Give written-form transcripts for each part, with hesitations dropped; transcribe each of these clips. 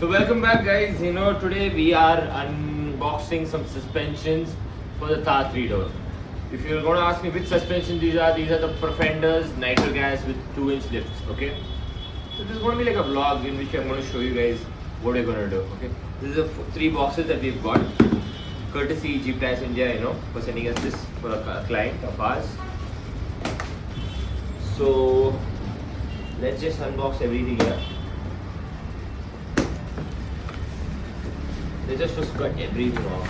So welcome back guys, today we are unboxing some suspensions for the Thar 3-door. If you're going to ask me which suspension these are the Profendors nitro gas with 2-inch lifts, okay? So this is going to be like a vlog in which I'm going to show you guys what we're going to do, okay? This is the 3 boxes that we've got, courtesy Jeep Tires India, for sending us this for a client of ours. So let's just unbox everything here. They just cut everything off.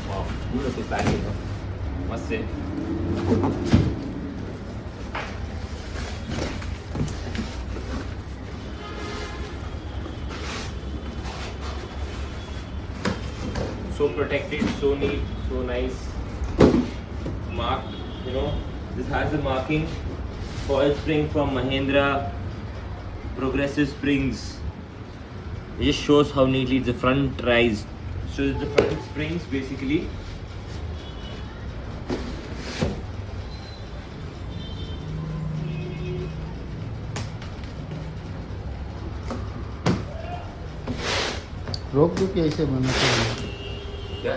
Wow, beautiful packing, must say. So protected, so neat, so nice. Marked, This has the marking. Coil spring from Mahindra. Progressive springs. It just shows how neatly it's the front rise. So it's the front springs basically. रोक दूं कि ऐसे बनाते हैं? क्या?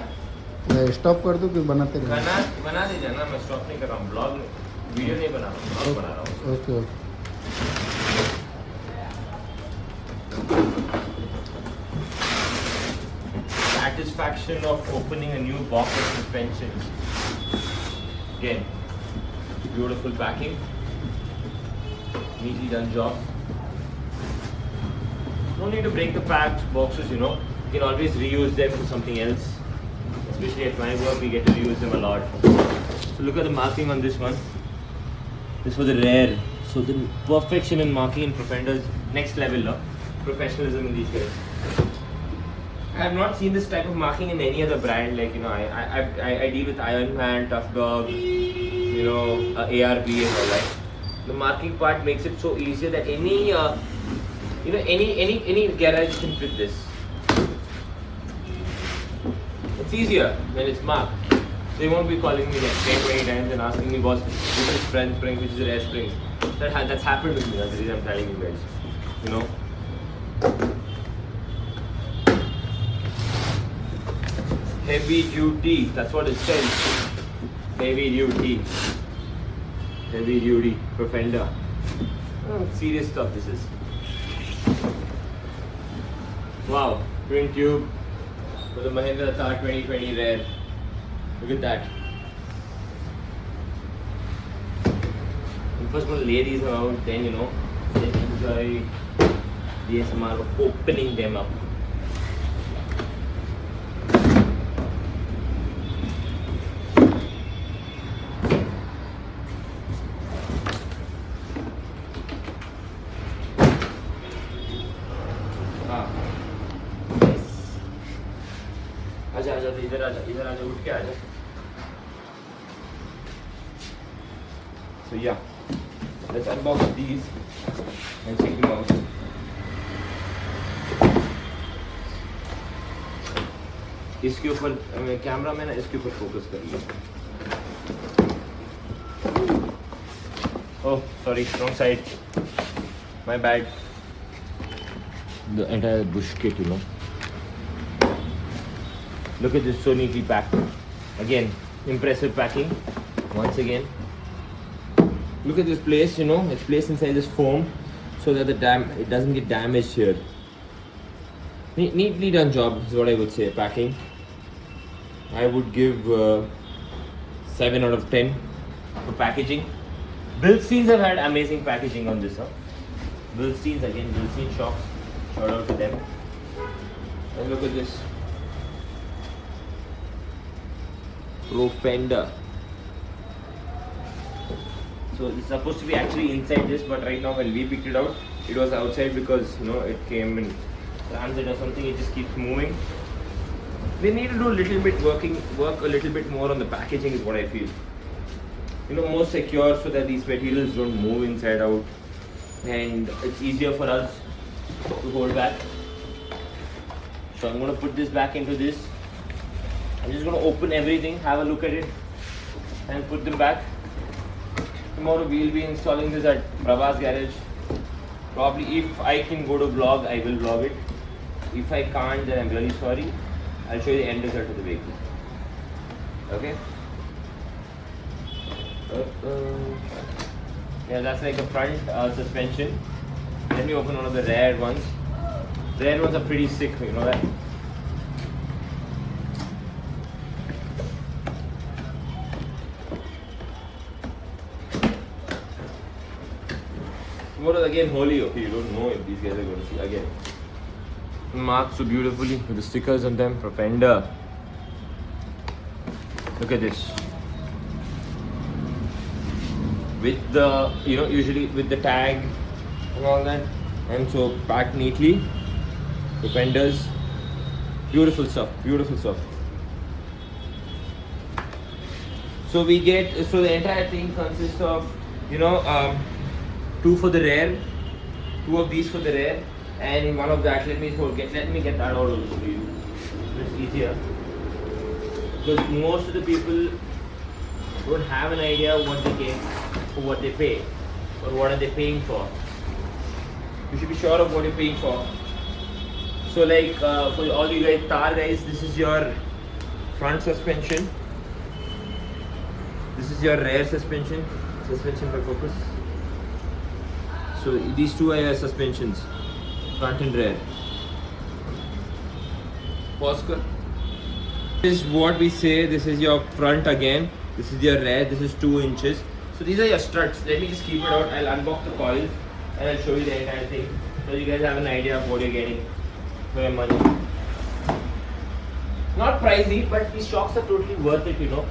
या stop कर दूं कि बनाते रहें? बना दे जाना, मैं स्टॉप नहीं कर रहा हूँ, ब्लॉग वीडियो नहीं बना रहा हूँ, ब्लॉग बना रहा हूँ। Okay okay. Satisfaction of opening a new box of suspensions. Again, beautiful packing, neatly done job. No need to break the packed boxes, you can always reuse them for something else. Especially at my work, we get to reuse them a lot. So look at the marking on this one. This was the rare. So the perfection in marking in Profendor is next level, no? Professionalism in these guys. I have not seen this type of marking in any other brand. Like I deal with Iron Man, Tough Dog, ARB and all that. The marking part makes it so easier that any garage can fit this. It's easier when it's marked. They won't be calling me like 10-20 times and asking me, boss, which is front spring, which is rear spring. That's happened with me. That's the reason I'm telling you guys. Heavy duty. That's what it says. Heavy duty. Heavy duty. Profendor. Serious stuff this is. Wow. Twin tube for the Mahindra Thar 2020 rare. Look at that. I'm first going to lay these around, then then enjoy the ASMR of opening them up. आजा इधर आजा उठ के आजा. So yeah, let's unbox these and check them out. इसके ऊपर camera में ना इसके ऊपर फोकस करिए. Oh, sorry, wrong side. My bad. The entire bush kit, Look at this, so neatly packed. Again, impressive packing. Once again, look at this place. It's placed inside this foam so that it doesn't get damaged here. Neatly done job is what I would say. Packing. I would give 7 out of 10 for packaging. Bilsteins have had amazing packaging on this. Bilsteins again. Bilstein shops. Shout out to them. And look at this. Profendor. So it's supposed to be actually inside this, but right now when we picked it out, it was outside because it came in transit or something. It just keeps moving. They need to do a little bit work a little bit more on the packaging is what I feel. More secure so that these materials don't move inside out, and it's easier for us to hold back. So I'm going to put this back into this. I'm just going to open everything, have a look at it, and put them back. Tomorrow we'll be installing this at Prabha's garage. Probably if I can go to vlog, I will vlog it. If I can't, then I'm really sorry. I'll show you the end result of the vehicle. Okay? Yeah, that's like the front suspension. Let me open one of the rear ones. The rear ones are pretty sick, you know that? Tomorrow is again Holi, okay? You don't know if these guys are going to see again. Marked so beautifully with the stickers on them. Profendor. Look at this. With the, you know, usually with the tag and all that. And so packed neatly. Profendors. Beautiful stuff. Beautiful stuff. So we get, so the entire thing consists of, you know, 2 for the rear, 2 of these for the rear, and one of that. Let me get that out also for you. It's easier because most of the people don't have an idea what they get or what they pay or what are they paying for. You should be sure of what you're paying for. So like for all you guys Thar guys, this is your front suspension. This is your rear suspension by focus. So these 2 are your suspensions, front and rear. Oscar. This is what we say. This is your front again. This is your rear. This is 2 inches. So these are your struts. Let me just keep it out. I'll unbox the coil and I'll show you the entire thing so you guys have an idea of what you're getting for your money. Not pricey, but these shocks are totally worth it. You know,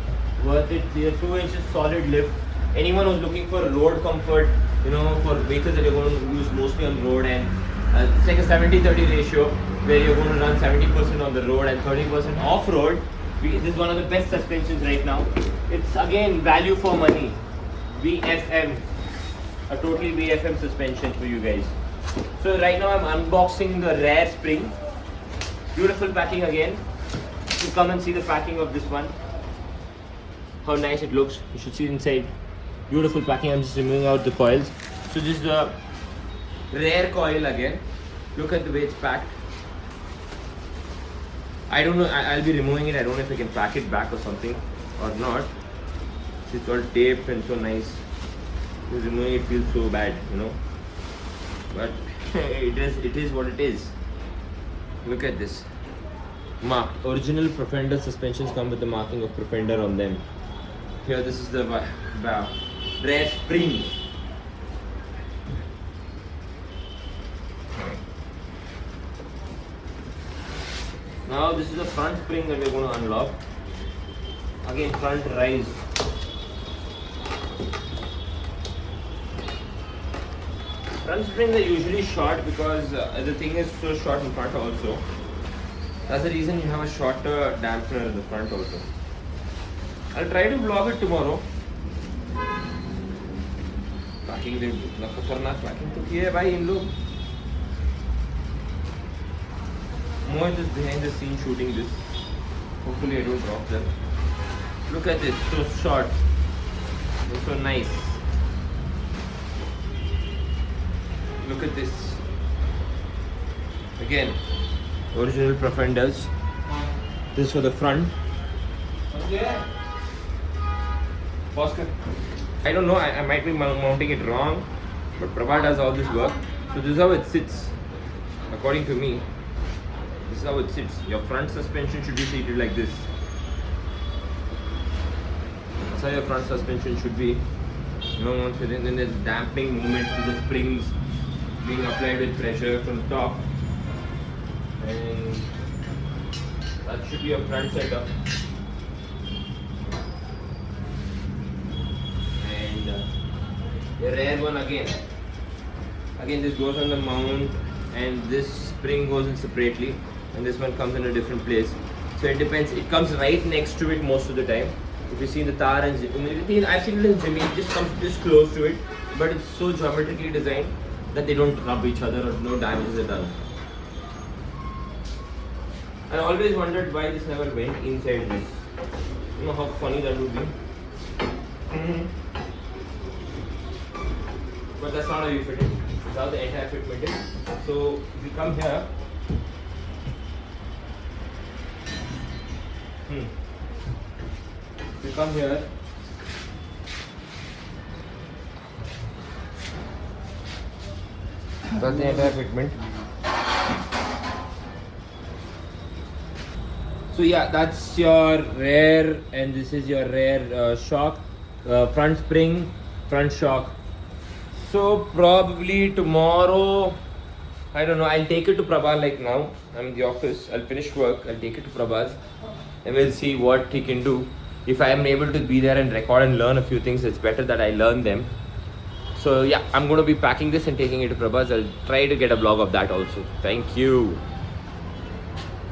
worth it. They are 2 inches solid lift. Anyone who's looking for road comfort, you know, for vehicles that you're going to use mostly on road, and it's like a 70-30 ratio where you're going to run 70% on the road and 30% off-road. This is one of the best suspensions right now. It's again value for money. VFM, a totally VFM suspension for you guys. So right now I'm unboxing the rear spring. Beautiful packing again. You come and see the packing of this one. How nice it looks. You should see inside. Beautiful packing. I'm just removing out the coils. So this is the rear coil again. Look at the way it's packed. I don't know. I'll be removing it. I don't know if I can pack it back or something or not. It's all taped and so nice. Just removing it feels so bad, you know. But it is what it is. Look at this. Marked. Original Profendor suspensions come with the marking of Profendor on them. Here, this is the rear spring. Now this is the front spring that we're going to unlock. Again, front rise. Front springs are usually short because the thing is so short in front also. That's the reason you have a shorter dampener in the front also. I'll try to vlog it tomorrow. Packing the खतरनाक packing तो किया है भाई इन लोग. Mohit is behind the scene shooting this. Hopefully I don't drop them. Look at this, so short, so nice. Look at this. Again, original Profendors. This is for the front. Okay. Oscar. I don't know, I might be mounting it wrong, but Prabha does all this work. So this is how it sits, according to me. This is how it sits. Your front suspension should be seated like this. That's how your front suspension should be. You know, once then there's damping movement to the springs being applied with pressure from top. And that should be your front setup. The rear one again. Again, this goes on the mount, and this spring goes in separately, and this one comes in a different place. So it depends. It comes right next to it most of the time. If you see the Thar and I've seen it in Jimmy, it just comes this close to it, but it's so geometrically designed that they don't rub each other or no damages are done. I always wondered why this never went inside this. You know how funny that would be. But that's not how you fit it. That's how the entire fitment is. So if you come here, if you come here, that's the entire fitment. So yeah, that's your rear, and this is your rear shock, front spring, front shock. So probably tomorrow, I don't know, I'll take it to Prabha like now. I'm in the office, I'll finish work, I'll take it to Prabha's and we'll see what he can do. If I am able to be there and record and learn a few things, it's better that I learn them. So yeah, I'm going to be packing this and taking it to Prabha's. I'll try to get a vlog of that also. Thank you.